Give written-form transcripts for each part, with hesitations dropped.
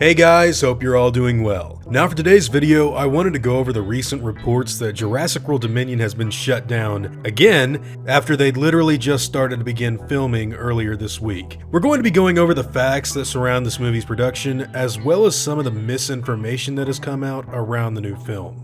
Hey guys, hope you're all doing well. Now for today's video, I wanted to go over the recent reports that Jurassic World Dominion has been shut down again after they'd literally just started to begin filming earlier this week. We're going to be going over the facts that surround this movie's production, as well as some of the misinformation that has come out around the new film.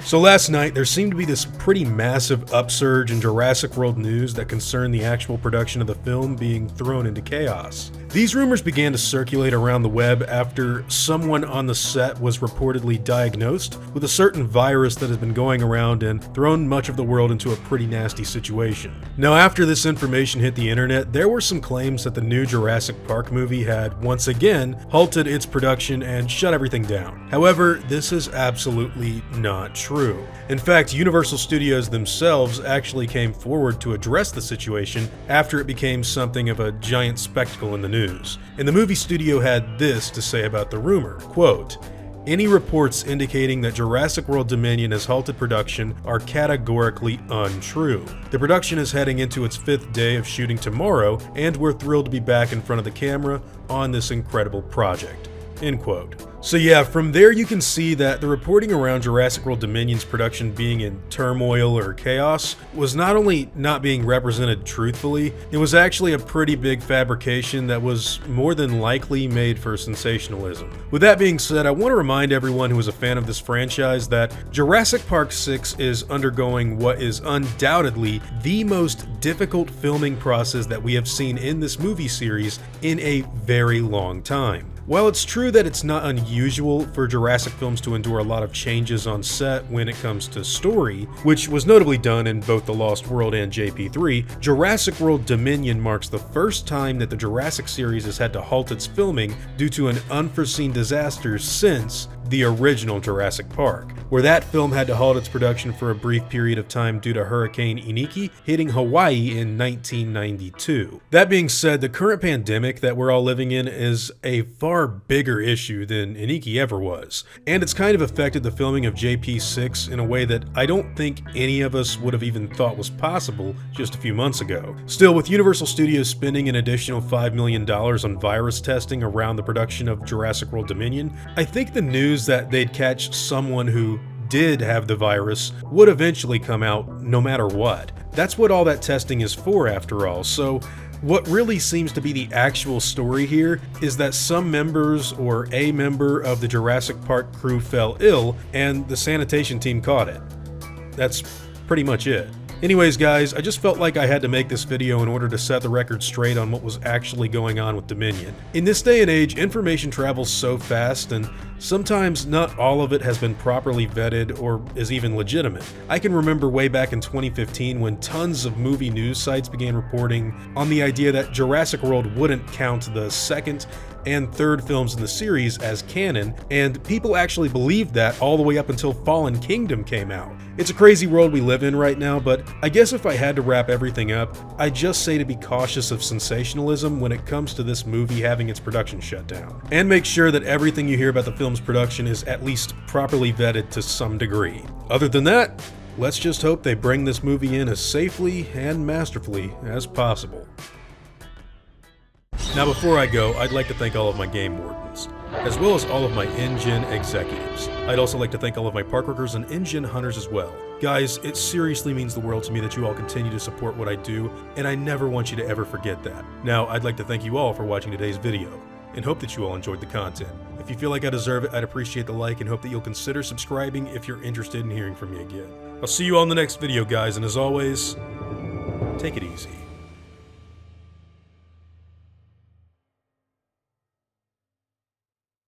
So last night, there seemed to be this pretty massive upsurge in Jurassic World news that concerned the actual production of the film being thrown into chaos. These rumors began to circulate around the web after someone on the set was reportedly diagnosed with a certain virus that has been going around and thrown much of the world into a pretty nasty situation. Now, after this information hit the internet, there were some claims that the new Jurassic Park movie had once again halted its production and shut everything down. However, this is absolutely not true. In fact, Universal Studios themselves actually came forward to address the situation after it became something of a giant spectacle in the news. And the movie studio had this to say about the rumor, quote, "Any reports indicating that Jurassic World Dominion has halted production are categorically untrue. The production is heading into its 5th day of shooting tomorrow, and we're thrilled to be back in front of the camera on this incredible project." End quote. So yeah, from there you can see that the reporting around Jurassic World Dominion's production being in turmoil or chaos was not only not being represented truthfully, it was actually a pretty big fabrication that was more than likely made for sensationalism. With that being said, I want to remind everyone who is a fan of this franchise that Jurassic Park 6 is undergoing what is undoubtedly the most difficult filming process that we have seen in this movie series in a very long time. While it's true that it's not unusual for Jurassic films to endure a lot of changes on set when it comes to story, which was notably done in both The Lost World and JP3, Jurassic World Dominion marks the first time that the Jurassic series has had to halt its filming due to an unforeseen disaster since the original Jurassic Park, where that film had to halt its production for a brief period of time due to Hurricane Iniki hitting Hawaii in 1992. That being said, the current pandemic that we're all living in is a far bigger issue than Iniki ever was, and it's kind of affected the filming of JP6 in a way that I don't think any of us would have even thought was possible just a few months ago. Still, with Universal Studios spending an additional $5 million on virus testing around the production of Jurassic World Dominion, I think the news that they'd catch someone who did have the virus would eventually come out no matter what. That's what all that testing is for after all. So what really seems to be the actual story here is that some members or a member of the Jurassic Park crew fell ill and the sanitation team caught it. That's pretty much it. Anyways guys, I just felt like I had to make this video in order to set the record straight on what was actually going on with Dominion. In this day and age, information travels so fast, and sometimes not all of it has been properly vetted or is even legitimate. I can remember way back in 2015 when tons of movie news sites began reporting on the idea that Jurassic World wouldn't count the second and third films in the series as canon, and people actually believed that all the way up until Fallen Kingdom came out. It's a crazy world we live in right now, but I guess if I had to wrap everything up, I'd just say to be cautious of sensationalism when it comes to this movie having its production shut down. And make sure that everything you hear about the film's production is at least properly vetted to some degree. Other than that, let's just hope they bring this movie in as safely and masterfully as possible. Now before I go, I'd like to thank all of my game wardens, as well as all of my InGen executives. I'd also like to thank all of my park workers and InGen hunters as well. Guys, it seriously means the world to me that you all continue to support what I do, and I never want you to ever forget that. Now, I'd like to thank you all for watching today's video, and hope that you all enjoyed the content. If you feel like I deserve it, I'd appreciate the like and hope that you'll consider subscribing if you're interested in hearing from me again. I'll see you all in the next video, guys, and as always, take it easy.